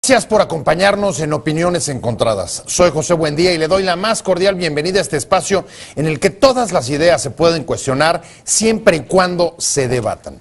Gracias por acompañarnos en Opiniones Encontradas. Soy José Buendía y le doy la más cordial bienvenida a este espacio en el que todas las ideas se pueden cuestionar siempre y cuando se debatan.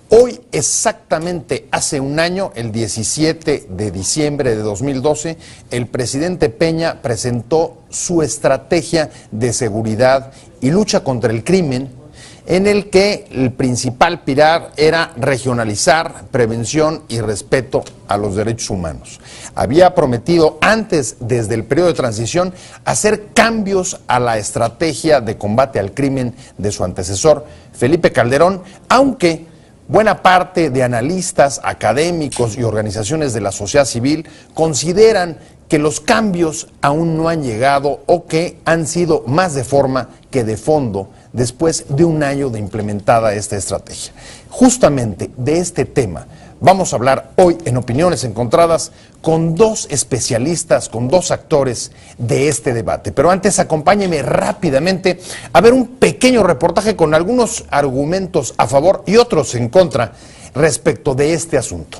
Hoy, exactamente hace un año, el 17 de diciembre de 2012, el presidente Peña presentó su estrategia de seguridad y lucha contra el crimen, en el que el principal pilar era regionalizar, prevención y respeto a los derechos humanos. Había prometido antes, desde el periodo de transición, hacer cambios a la estrategia de combate al crimen de su antecesor, Felipe Calderón, aunque buena parte de analistas, académicos y organizaciones de la sociedad civil consideran que los cambios aún no han llegado o que han sido más de forma que de fondo después de un año de implementada esta estrategia. Justamente de este tema vamos a hablar hoy en Opiniones Encontradas con dos especialistas, con dos actores de este debate. Pero antes acompáñenme rápidamente a ver un pequeño reportaje con algunos argumentos a favor y otros en contra respecto de este asunto.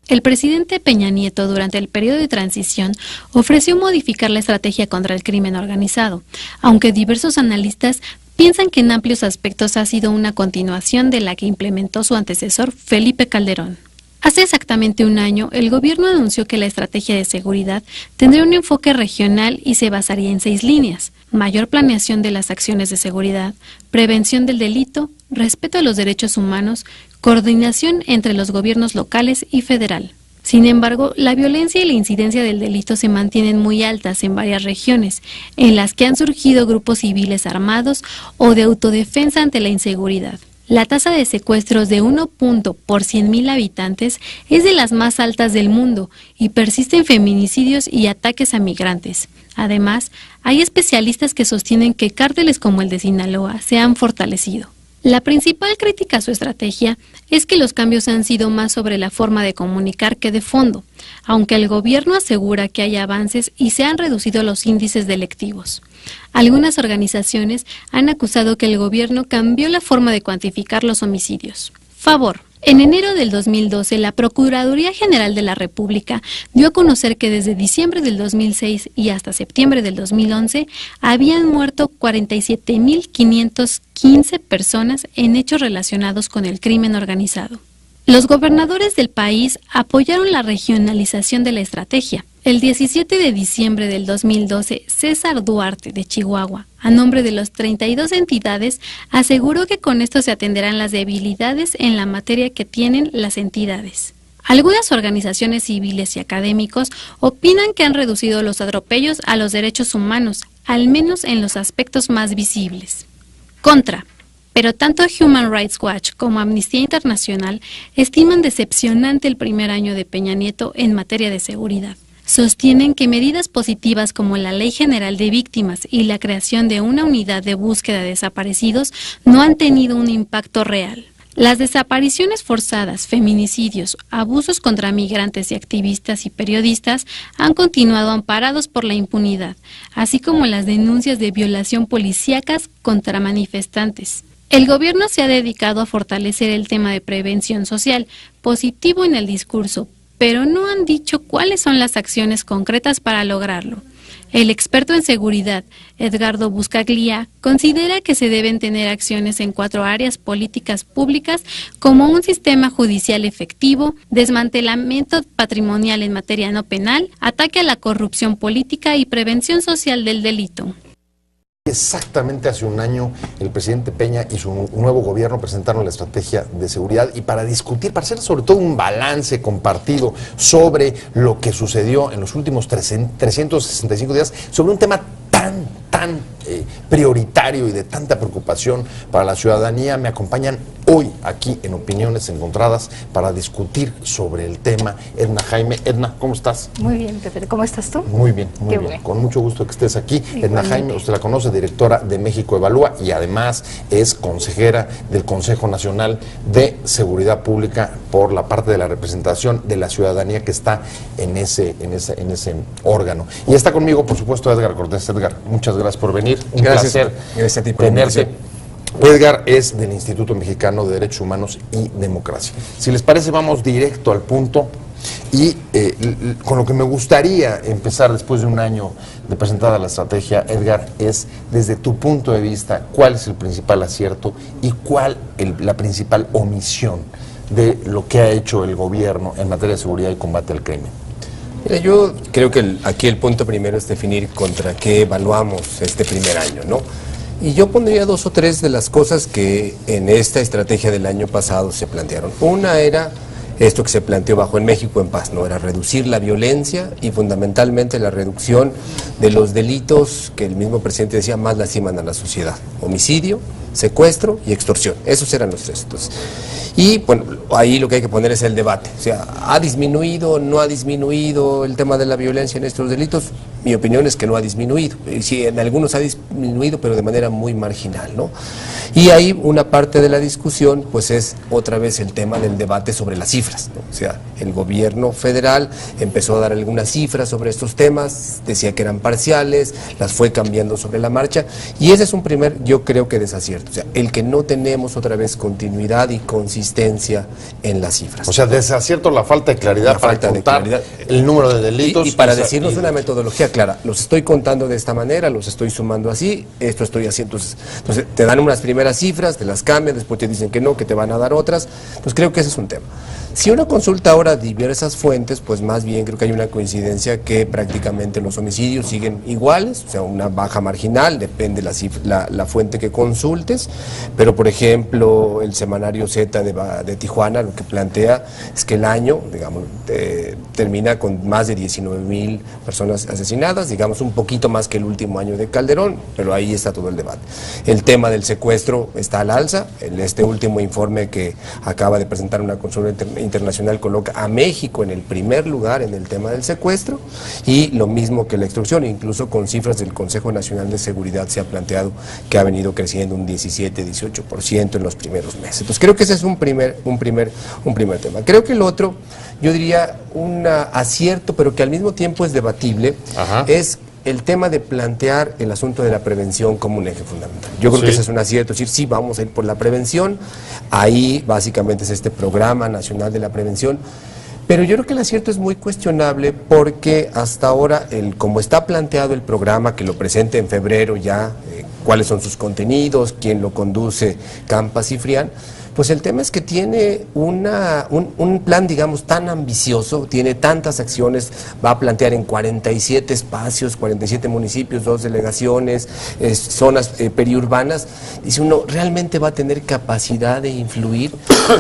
El presidente Peña Nieto, durante el periodo de transición, ofreció modificar la estrategia contra el crimen organizado, aunque diversos analistas piensan que en amplios aspectos ha sido una continuación de la que implementó su antecesor Felipe Calderón. Hace exactamente un año, el gobierno anunció que la estrategia de seguridad tendría un enfoque regional y se basaría en 6 líneas: mayor planeación de las acciones de seguridad, prevención del delito, respeto a los derechos humanos, coordinación entre los gobiernos locales y federal. Sin embargo, la violencia y la incidencia del delito se mantienen muy altas en varias regiones, en las que han surgido grupos civiles armados o de autodefensa ante la inseguridad. La tasa de secuestros de 1 punto por 100.000 habitantes es de las más altas del mundo y persisten feminicidios y ataques a migrantes. Además, hay especialistas que sostienen que cárteles como el de Sinaloa se han fortalecido. La principal crítica a su estrategia es que los cambios han sido más sobre la forma de comunicar que de fondo, aunque el gobierno asegura que hay avances y se han reducido los índices delictivos. Algunas organizaciones han acusado que el gobierno cambió la forma de cuantificar los homicidios. Favor. En enero del 2012, la Procuraduría General de la República dio a conocer que desde diciembre del 2006 y hasta septiembre del 2011 habían muerto 47.515 personas en hechos relacionados con el crimen organizado. Los gobernadores del país apoyaron la regionalización de la estrategia. El 17 de diciembre del 2012, César Duarte, de Chihuahua, a nombre de las 32 entidades, aseguró que con esto se atenderán las debilidades en la materia que tienen las entidades. Algunas organizaciones civiles y académicos opinan que han reducido los atropellos a los derechos humanos, al menos en los aspectos más visibles. Contra. Pero tanto Human Rights Watch como Amnistía Internacional estiman decepcionante el primer año de Peña Nieto en materia de seguridad. Sostienen que medidas positivas como la Ley General de Víctimas y la creación de una unidad de búsqueda de desaparecidos no han tenido un impacto real. Las desapariciones forzadas, feminicidios, abusos contra migrantes y activistas y periodistas han continuado amparados por la impunidad, así como las denuncias de violación policíacas contra manifestantes. El gobierno se ha dedicado a fortalecer el tema de prevención social, positivo en el discurso, pero no han dicho cuáles son las acciones concretas para lograrlo. El experto en seguridad, Edgardo Buscaglia, considera que se deben tener acciones en 4 áreas políticas públicas como un sistema judicial efectivo, desmantelamiento patrimonial en materia no penal, ataque a la corrupción política y prevención social del delito. Exactamente hace un año el presidente Peña y su nuevo gobierno presentaron la estrategia de seguridad y para discutir, para hacer sobre todo un balance compartido sobre lo que sucedió en los últimos 365 días, sobre un tema tan prioritario y de tanta preocupación para la ciudadanía, me acompañan hoy aquí en Opiniones Encontradas para discutir sobre el tema Edna Jaime. Edna, ¿cómo estás? Muy bien, Pepe. ¿Cómo estás tú? Muy bien, muy bien. Bueno. Con mucho gusto que estés aquí. Igualmente. Edna Jaime, usted la conoce, directora de México Evalúa y además es consejera del Consejo Nacional de Seguridad Pública por la parte de la representación de la ciudadanía que está en ese órgano. Y está conmigo, por supuesto, Edgar Cortés. Edgar, muchas gracias por venir. Un placer gracias a ti por tenerte. Edgar es del Instituto Mexicano de Derechos Humanos y Democracia. Si les parece, vamos directo al punto y con lo que me gustaría empezar después de un año de presentada la estrategia, Edgar, es desde tu punto de vista, ¿cuál es el principal acierto y cuál la principal omisión de lo que ha hecho el gobierno en materia de seguridad y combate al crimen? Mira, yo creo que aquí el punto primero es definir contra qué evaluamos este primer año, ¿no? Y yo pondría 2 o 3 de las cosas que en esta estrategia del año pasado se plantearon. Una era esto que se planteó bajo en México en Paz, ¿no? Era reducir la violencia y fundamentalmente la reducción de los delitos que el mismo presidente decía más lastiman a la sociedad: homicidio, secuestro y extorsión. Esos eran los 3. Entonces, y bueno, ahí lo que hay que poner es el debate. O sea, ¿ha disminuido, no ha disminuido el tema de la violencia en estos delitos? Mi opinión es que no ha disminuido. Sí, en algunos ha disminuido, pero de manera muy marginal, ¿no? Y ahí una parte de la discusión, pues es otra vez el tema del debate sobre las cifras, ¿no? O sea, el gobierno federal empezó a dar algunas cifras sobre estos temas, decía que eran parciales, las fue cambiando sobre la marcha, y ese es un primer, yo creo que desacierto. O sea, el que no tenemos otra vez continuidad y consistencia en las cifras. O sea, desacierto, la falta de claridad para contar el número de delitos. Y para decirnos una metodología clara, los estoy contando de esta manera, los estoy sumando así, esto estoy haciendo. Entonces te dan unas primeras cifras, te las cambian, después te dicen que no, que te van a dar otras. Entonces creo que ese es un tema. Si uno consulta ahora diversas fuentes, pues más bien creo que hay una coincidencia que prácticamente los homicidios siguen iguales, o sea, una baja marginal, depende la fuente que consultes, pero por ejemplo el semanario Z de Tijuana lo que plantea es que el año, digamos, termina con más de 19,000 personas asesinadas, digamos un poquito más que el último año de Calderón, pero ahí está todo el debate. El tema del secuestro está al alza, en este último informe que acaba de presentar una consulta internacional coloca a México en el primer lugar en el tema del secuestro, y lo mismo que la extorsión, incluso con cifras del Consejo Nacional de Seguridad se ha planteado que ha venido creciendo un 17-18% en los primeros meses. Entonces creo que ese es un primer tema. Creo que el otro, yo diría un acierto, pero que al mismo tiempo es debatible, es el tema de plantear el asunto de la prevención como un eje fundamental. Yo creo que ese es un acierto, es decir, sí, vamos a ir por la prevención, ahí básicamente es este Programa Nacional de la Prevención, pero yo creo que el acierto es muy cuestionable porque hasta ahora, como está planteado el programa, que lo presente en febrero ya, cuáles son sus contenidos, quién lo conduce, Campas y Frián, pues el tema es que tiene un plan, digamos, tan ambicioso, tiene tantas acciones, va a plantear en 47 espacios, 47 municipios, 2 delegaciones, zonas periurbanas. Dice uno, ¿realmente va a tener capacidad de influir?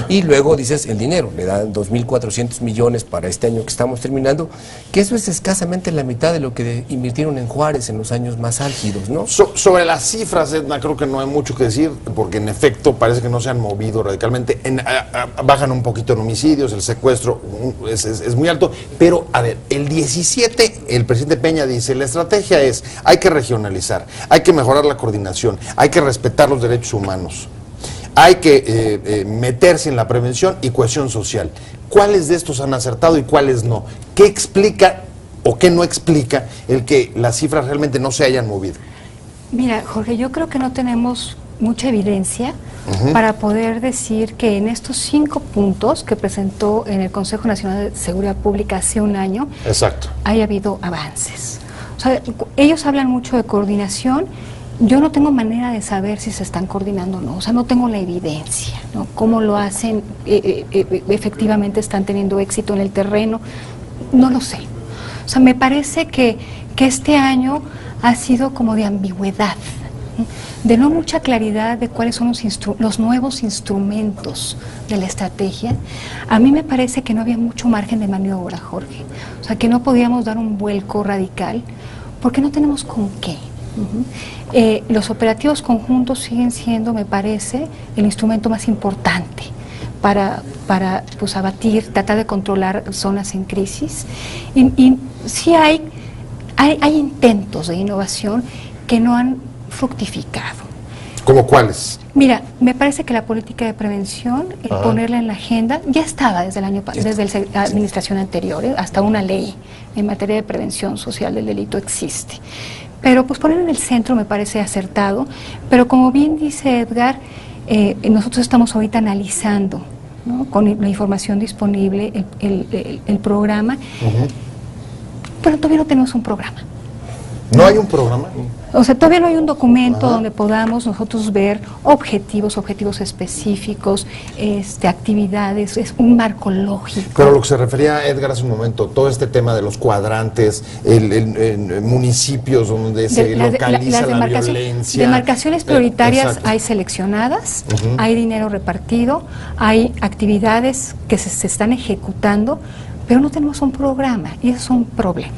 Y luego dices, el dinero, le dan 2.400 millones para este año que estamos terminando, que eso es escasamente la mitad de lo que invirtieron en Juárez en los años más álgidos, ¿no? Sobre las cifras, Edna, creo que no hay mucho que decir, porque en efecto parece que no se han movido radicalmente, bajan un poquito en homicidios, el secuestro es muy alto, pero a ver, el 17, el presidente Peña dice, la estrategia es, hay que regionalizar, hay que mejorar la coordinación, hay que respetar los derechos humanos, hay que meterse en la prevención y cohesión social. ¿Cuáles de estos han acertado y cuáles no? ¿Qué explica o qué no explica el que las cifras realmente no se hayan movido? Mira, Jorge, yo creo que no tenemos mucha evidencia para poder decir que en estos 5 puntos que presentó en el Consejo Nacional de Seguridad Pública hace un año, haya habido avances. O sea, ellos hablan mucho de coordinación, yo no tengo manera de saber si se están coordinando o no, o sea, no tengo la evidencia, ¿no? Cómo lo hacen, efectivamente están teniendo éxito en el terreno, no lo sé. O sea, me parece que este año ha sido como de ambigüedad, de no mucha claridad de cuáles son los nuevos instrumentos de la estrategia. A mí me parece que no había mucho margen de maniobra, Jorge. O sea, que no podíamos dar un vuelco radical porque no tenemos con qué. Los operativos conjuntos siguen siendo, me parece, el instrumento más importante para pues, abatir, tratar de controlar zonas en crisis. Y sí hay intentos de innovación que no han fructificado. ¿Cómo cuáles? Mira, me parece que la política de prevención, ponerla en la agenda, ya estaba desde la administración anterior, hasta una ley en materia de prevención social del delito existe. pero pues poner en el centro me parece acertado, pero como bien dice Edgar, nosotros estamos ahorita analizando, ¿no?, con la información disponible el programa, pero todavía no tenemos un programa. ¿No hay un programa? O sea, todavía no hay un documento donde podamos nosotros ver objetivos específicos, actividades, es un marco lógico. Pero lo que se refería Edgar hace un momento, todo este tema de los cuadrantes, municipios donde se localiza la violencia. Demarcaciones prioritarias hay seleccionadas, hay dinero repartido, hay actividades que se están ejecutando, pero no tenemos un programa y eso es un problema.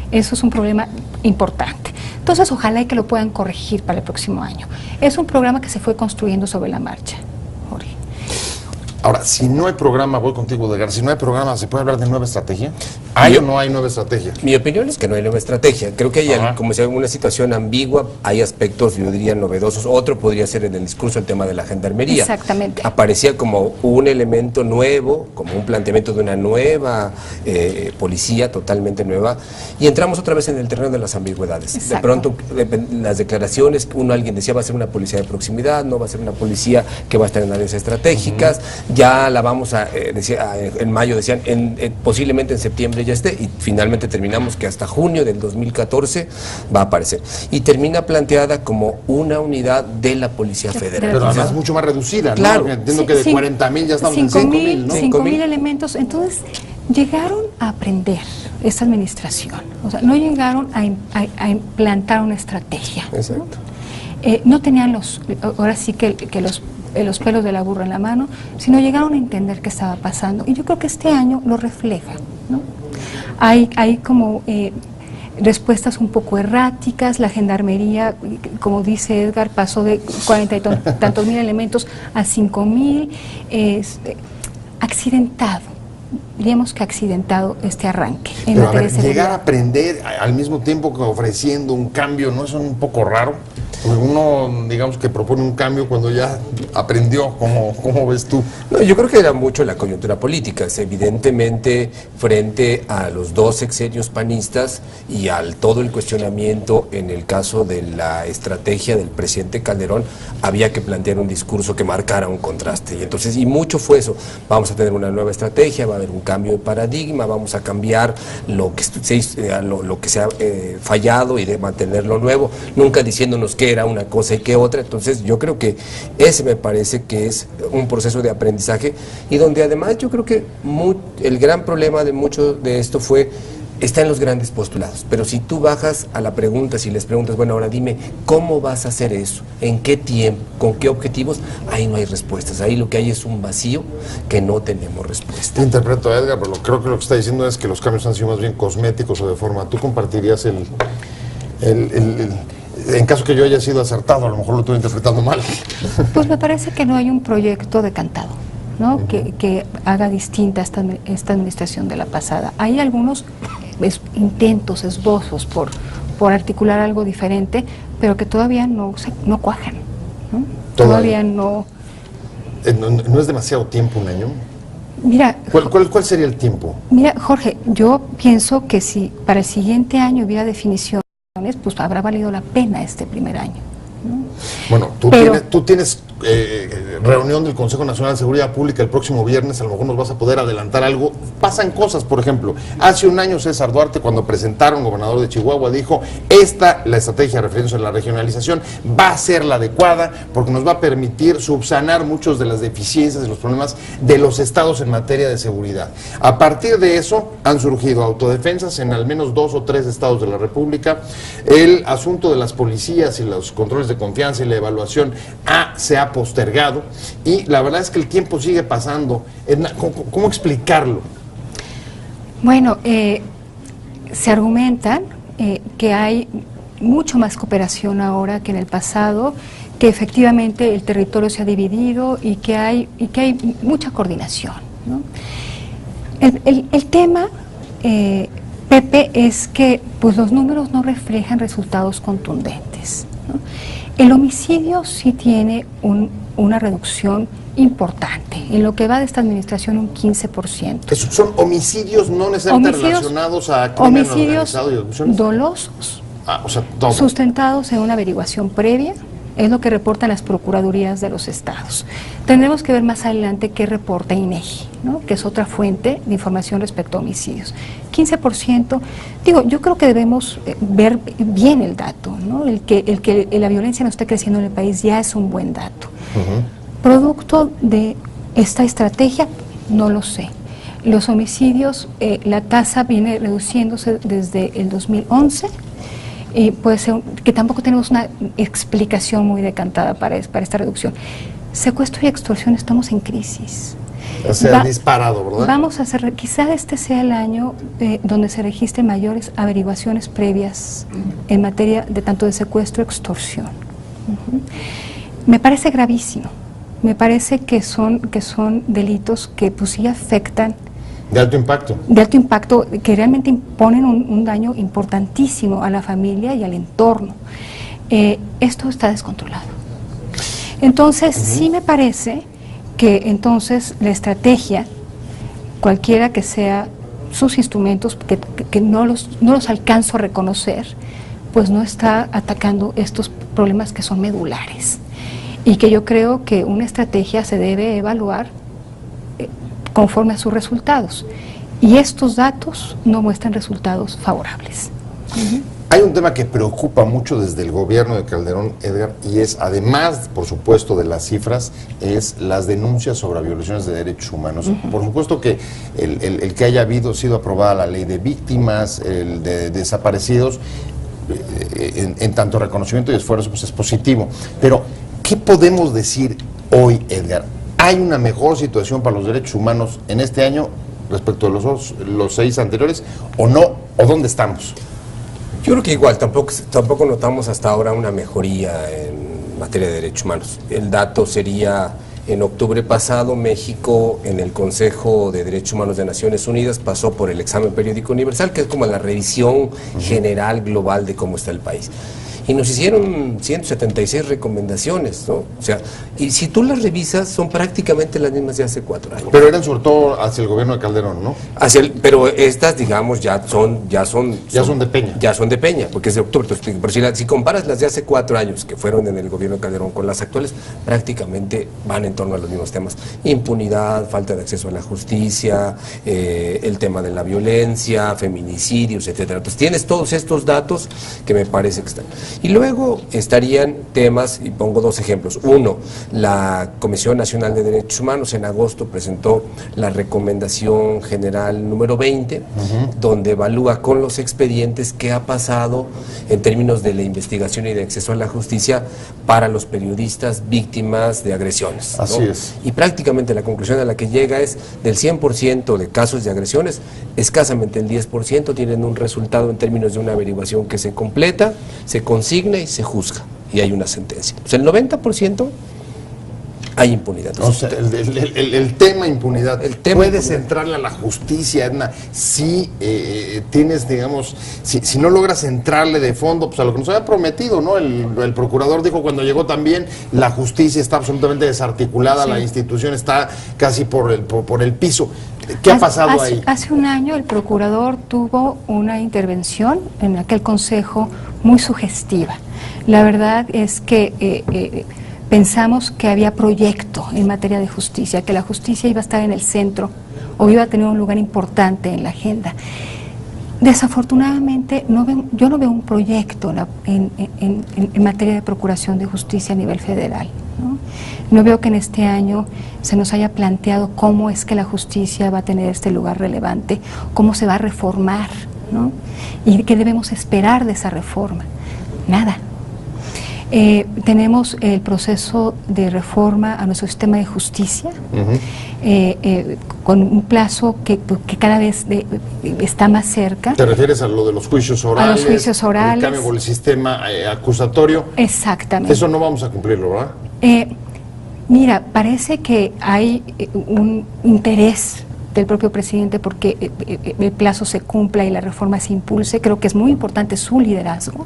Eso es un problema importante. Entonces, ojalá y que lo puedan corregir para el próximo año. Es un programa que se fue construyendo sobre la marcha, Jorge. Ahora, si no hay programa, voy contigo, Edgar, si no hay programa, ¿se puede hablar de nueva estrategia? ¿Hay o no hay nueva estrategia? Mi opinión es que no hay nueva estrategia. Creo que hay, como si hay una situación ambigua, hay aspectos, yo diría, novedosos. Otro podría ser en el discurso el tema de la gendarmería. Exactamente. Aparecía como un elemento nuevo, como un planteamiento de una nueva policía, totalmente nueva, y entramos otra vez en el terreno de las ambigüedades. Exacto. De pronto, las declaraciones, alguien decía va a ser una policía de proximidad, no va a ser una policía que va a estar en áreas estratégicas, ya la vamos a, en mayo decían, posiblemente en septiembre ya esté, y finalmente terminamos que hasta junio del 2014 va a aparecer. Y termina planteada como una unidad de la Policía Federal. Pero además mucho más reducida, ¿no? Claro. Entiendo que de 40,000 ya estamos en 5,000, ¿no? 5,000 elementos. Entonces, llegaron a aprender esta administración. O sea, no llegaron a implantar una estrategia. Exacto. No tenían ahora sí que los pelos de la burra en la mano, sino llegaron a entender qué estaba pasando. Y yo creo que este año lo refleja, ¿no? Hay como respuestas un poco erráticas, la gendarmería, como dice Edgar, pasó de 40 y tantos mil elementos a 5,000, accidentado. Diríamos que accidentado este arranque. Pero a ver, llegar a aprender al mismo tiempo que ofreciendo un cambio, ¿no es un poco raro? Porque uno, digamos que propone un cambio cuando ya aprendió, ¿cómo ves tú? No, yo creo que era mucho la coyuntura política. Evidentemente, frente a los dos sexenios panistas y al todo el cuestionamiento en el caso de la estrategia del presidente Calderón, había que plantear un discurso que marcara un contraste. Y entonces, y mucho fue eso. Vamos a tener una nueva estrategia, va a haber un cambio de paradigma, vamos a cambiar lo que se ha fallado y de mantener lo nuevo, nunca diciéndonos que era una cosa y que otra. Entonces yo creo que ese me parece que es un proceso de aprendizaje y donde además yo creo que el gran problema de mucho de esto está en los grandes postulados, pero si tú bajas a la pregunta, si les preguntas, bueno, ahora dime, ¿cómo vas a hacer eso? ¿En qué tiempo? ¿Con qué objetivos? Ahí no hay respuestas, ahí lo que hay es un vacío que no tenemos respuesta. Interpreto a Edgar, pero creo que lo que está diciendo es que los cambios han sido más bien cosméticos o de forma. ¿Tú compartirías en caso que yo haya sido acertado, a lo mejor lo estoy interpretando mal? Pues me parece que no hay un proyecto decantado, ¿no? Que haga distinta esta administración de la pasada. Hay algunos intentos, esbozos por articular algo diferente, pero que todavía no cuajan, ¿no? Todavía no. ¿No es demasiado tiempo, un año? Mira, ¿Cuál sería el tiempo? Mira, Jorge, yo pienso que si para el siguiente año hubiera definiciones, pues habrá valido la pena este primer año, ¿no? Bueno, tú tienes reunión del Consejo Nacional de Seguridad Pública el próximo viernes, a lo mejor nos vas a poder adelantar algo. Pasan cosas, por ejemplo, hace un año César Duarte, cuando presentaron, gobernador de Chihuahua, dijo, la estrategia refiriéndose a la regionalización, va a ser la adecuada porque nos va a permitir subsanar muchas de las deficiencias y los problemas de los estados en materia de seguridad. A partir de eso han surgido autodefensas en al menos 2 o 3 estados de la República. El asunto de las policías y los controles de confianza y la evaluación se ha postergado y la verdad es que el tiempo sigue pasando. ¿Cómo explicarlo? Bueno, se argumentan que hay mucho más cooperación ahora que en el pasado, que efectivamente el territorio se ha dividido y que hay mucha coordinación, ¿no? El tema, Pepe, es que pues los números no reflejan resultados contundentes, ¿no? El homicidio sí tiene una reducción importante. En lo que va de esta administración, un 15%. Son homicidios no necesariamente relacionados a crimen organizado y abducciones. Dolosos, O sea, todo. Sustentados en una averiguación previa, es lo que reportan las procuradurías de los estados. Tendremos que ver más adelante qué reporta INEGI, ¿no? Que es otra fuente de información respecto a homicidios. 15%, yo creo que debemos ver bien el dato, ¿no? El que la violencia no esté creciendo en el país ya es un buen dato. Producto de esta estrategia, no lo sé. Los homicidios, la tasa viene reduciéndose desde el 2011, y puede ser que tampoco tenemos una explicación muy decantada para esta reducción. Secuestro y extorsión, estamos en crisis. O sea, disparado, ¿verdad? Vamos a hacer, quizá este sea el año donde se registren mayores averiguaciones previas en materia de tanto de secuestro y extorsión. Me parece gravísimo. Me parece que son delitos que pues sí afectan. De alto impacto. De alto impacto, que realmente imponen un daño importantísimo a la familia y al entorno. Esto está descontrolado. Entonces, sí me parece que entonces la estrategia, cualquiera que sea sus instrumentos, que no los alcanzo a reconocer, pues no está atacando estos problemas que son medulares. Y que yo creo que una estrategia se debe evaluar conforme a sus resultados. Y estos datos no muestran resultados favorables. Hay un tema que preocupa mucho desde el gobierno de Calderón, Edgar, y es, además, por supuesto, de las cifras, es las denuncias sobre violaciones de derechos humanos. Por supuesto que el que haya sido aprobada la ley de víctimas, el de desaparecidos, en tanto reconocimiento y esfuerzo, pues es positivo. Pero, ¿qué podemos decir hoy, Edgar? ¿Hay una mejor situación para los derechos humanos en este año respecto de los 6 anteriores o no? ¿O dónde estamos? Yo creo que igual, tampoco notamos hasta ahora una mejoría en materia de derechos humanos. El dato sería, en octubre pasado, México en el Consejo de Derechos Humanos de Naciones Unidas pasó por el examen periódico universal, que es como la revisión general global de cómo está el país. Y nos hicieron 176 recomendaciones, ¿no? O sea, y si tú las revisas, son prácticamente las mismas de hace 4 años. Pero eran sobre todo hacia el gobierno de Calderón, ¿no? Pero estas, digamos, ya son de Peña. Ya son de Peña, porque es de octubre. Pero si comparas las de hace 4 años, que fueron en el gobierno de Calderón, con las actuales, prácticamente van en torno a los mismos temas. Impunidad, falta de acceso a la justicia, el tema de la violencia, feminicidios, etcétera. Entonces tienes todos estos datos que me parece que están. Y luego estarían temas, y pongo 2 ejemplos. Uno, la Comisión Nacional de Derechos Humanos en agosto presentó la recomendación general número 20, donde evalúa con los expedientes qué ha pasado en términos de la investigación y de acceso a la justicia para los periodistas víctimas de agresiones, ¿no? Así es. Y prácticamente la conclusión a la que llega es, del 100% de casos de agresiones, escasamente el 10% tienen un resultado en términos de una averiguación que se completa, se consigna y se juzga, y hay una sentencia. Pues el 90% hay impunidad. O sea, el tema impunidad. ¿Puedes impunidad. entrarle a la justicia, Edna? Si tienes, digamos, si no logras entrarle de fondo, pues a lo que nos había prometido, ¿no? El procurador dijo cuando llegó también, la justicia está absolutamente desarticulada, sí. La institución está casi por el piso. ¿Qué ha pasado ahí? Hace un año el procurador tuvo una intervención en aquel consejo muy sugestiva. La verdad es que pensamos que había proyecto en materia de justicia, que la justicia iba a estar en el centro o iba a tener un lugar importante en la agenda. Desafortunadamente, yo no veo un proyecto en materia de procuración de justicia a nivel federal, ¿no? No veo que en este año se nos haya planteado cómo es que la justicia va a tener este lugar relevante, cómo se va a reformar, ¿no? Y qué debemos esperar de esa reforma. Nada. Tenemos el proceso de reforma a nuestro sistema de justicia, con un plazo que cada vez está más cerca. ¿Te refieres a lo de los juicios orales? A los juicios orales. El cambio por el sistema acusatorio. Exactamente. Eso no vamos a cumplirlo, ¿verdad? Mira, parece que hay un interés del propio presidente porque el plazo se cumpla y la reforma se impulse. Creo que es muy importante su liderazgo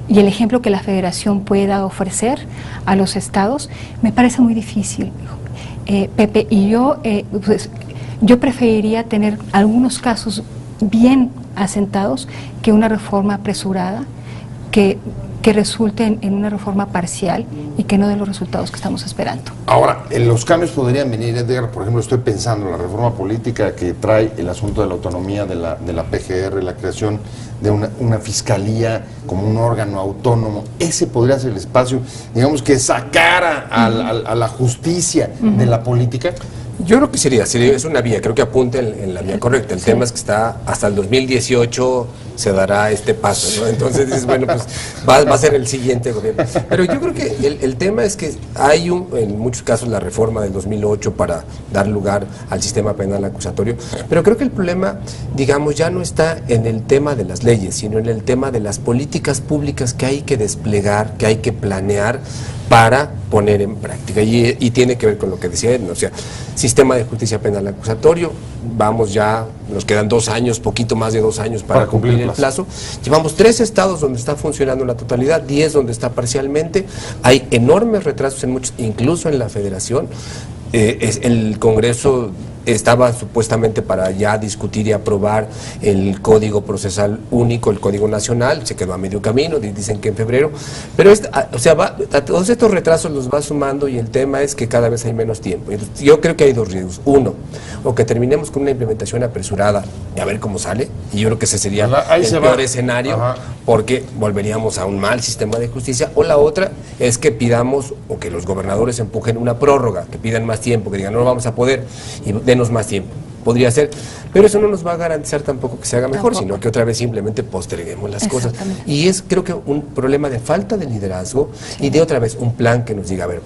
y el ejemplo que la federación pueda ofrecer a los estados. Me parece muy difícil, Pepe, y yo preferiría tener algunos casos bien asentados que una reforma apresurada que resulten en una reforma parcial y que no den los resultados que estamos esperando. Ahora, los cambios podrían venir, Edgar, por ejemplo, estoy pensando en la reforma política que trae el asunto de la autonomía de la PGR, la creación de una fiscalía como un órgano autónomo. Ese podría ser el espacio, digamos, que sacara a la justicia de la política. Yo creo que es una vía, creo que apunta en la vía correcta. El tema es que está hasta el 2018 se dará este paso, ¿no? Entonces dices, bueno, pues va a ser el siguiente gobierno. Pero yo creo que el tema es que hay en muchos casos la reforma del 2008 para dar lugar al sistema penal acusatorio, pero creo que el problema, digamos, ya no está en el tema de las leyes, sino en el tema de las políticas públicas que hay que desplegar, que hay que planear para poner en práctica, y tiene que ver con lo que decía Edna, o sea, sistema de justicia penal acusatorio, vamos ya, nos quedan 2 años, poquito más de 2 años para cumplir el plazo. Llevamos 3 estados donde está funcionando la totalidad, 10 donde está parcialmente, hay enormes retrasos en muchos, incluso en la federación. El Congreso estaba supuestamente para ya discutir y aprobar el Código Procesal Único, el Código Nacional, se quedó a medio camino, dicen que en febrero, pero o sea, todos estos retrasos los va sumando, y el tema es que cada vez hay menos tiempo. Entonces, yo creo que hay 2 riesgos. Uno, o que terminemos con una implementación apresurada y a ver cómo sale, y yo creo que ese sería el peor escenario, porque volveríamos a un mal sistema de justicia, o la otra es que pidamos, o que los gobernadores empujen una prórroga, que pidan más tiempo, que digan no vamos a poder, y denos más tiempo. Podría ser, pero eso no nos va a garantizar tampoco que se haga mejor, sino que otra vez simplemente posterguemos las cosas. Y es, creo que, un problema de falta de liderazgo y de otra vez un plan que nos diga, a ver,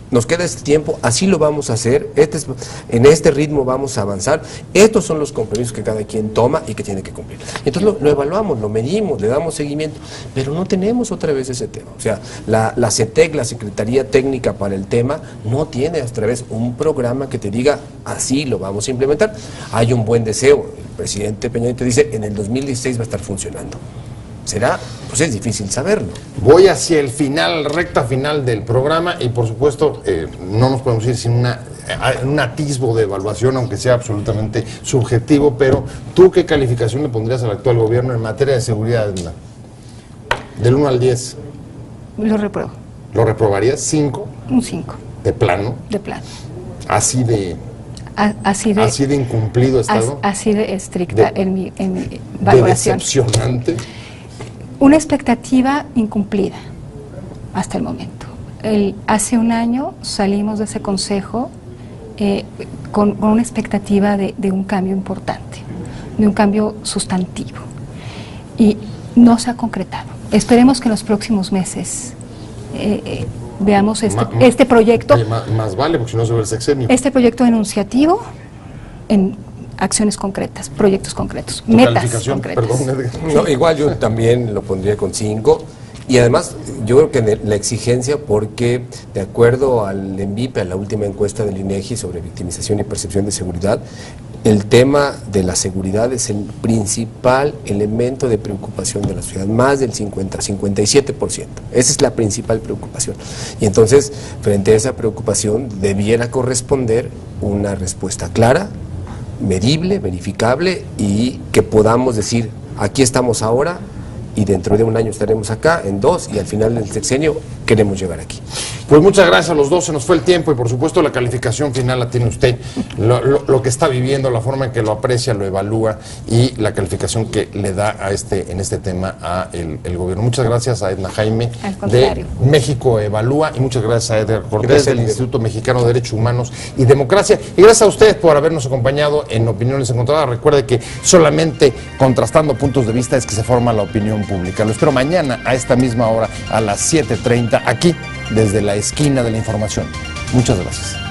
nos queda este tiempo, así lo vamos a hacer, en este ritmo vamos a avanzar, estos son los compromisos que cada quien toma y que tiene que cumplir. Entonces lo evaluamos, lo medimos, le damos seguimiento, pero no tenemos otra vez ese tema. O sea, la CETEC, la Secretaría Técnica para el tema, no tiene otra vez un programa que te diga, así lo vamos a implementar. Hay un buen deseo, el presidente Peña Nieto dice, en el 2016 va a estar funcionando. ¿Será? Pues es difícil saberlo. Voy hacia el final, recta final del programa, y por supuesto no nos podemos ir sin un atisbo de evaluación, aunque sea absolutamente subjetivo, pero ¿tú qué calificación le pondrías al actual gobierno en materia de seguridad, Edna? Del 1 al 10. Lo repruebo. ¿Lo reprobarías? ¿5? Un 5. ¿De plano? De plano. Así de incumplido estado. Así de estricta en mi valoración. De decepcionante. Una expectativa incumplida hasta el momento. Hace un año salimos de ese consejo con una expectativa de un cambio importante, de un cambio sustantivo, y no se ha concretado. Esperemos que en los próximos meses veamos este proyecto. Más vale, porque si no se ve el sexenio. Este proyecto enunciativo en acciones concretas, proyectos concretos, metas concretas. Perdón, no, igual yo también lo pondría con 5, y además yo creo que la exigencia, porque de acuerdo al ENVIPE, a la última encuesta del INEGI sobre victimización y percepción de seguridad, el tema de la seguridad es el principal elemento de preocupación de la sociedad, más del 57%. Esa es la principal preocupación. Y entonces, frente a esa preocupación, debiera corresponder una respuesta clara, medible, verificable, y que podamos decir, aquí estamos ahora y dentro de un año estaremos acá, en 2, y al final del sexenio queremos llegar aquí. Pues muchas gracias a los dos, se nos fue el tiempo, y por supuesto la calificación final la tiene usted, lo que está viviendo, la forma en que lo aprecia, lo evalúa, y la calificación que le da en este tema a el gobierno. Muchas gracias a Edna Jaime de México Evalúa, y muchas gracias a Edgar Cortés del Instituto Mexicano de Derechos Humanos y Democracia, y gracias a ustedes por habernos acompañado en Opiniones Encontradas. Recuerde que solamente contrastando puntos de vista es que se forma la opinión pública. Lo espero mañana a esta misma hora, a las 7:30, aquí desde la esquina de la información. Muchas gracias.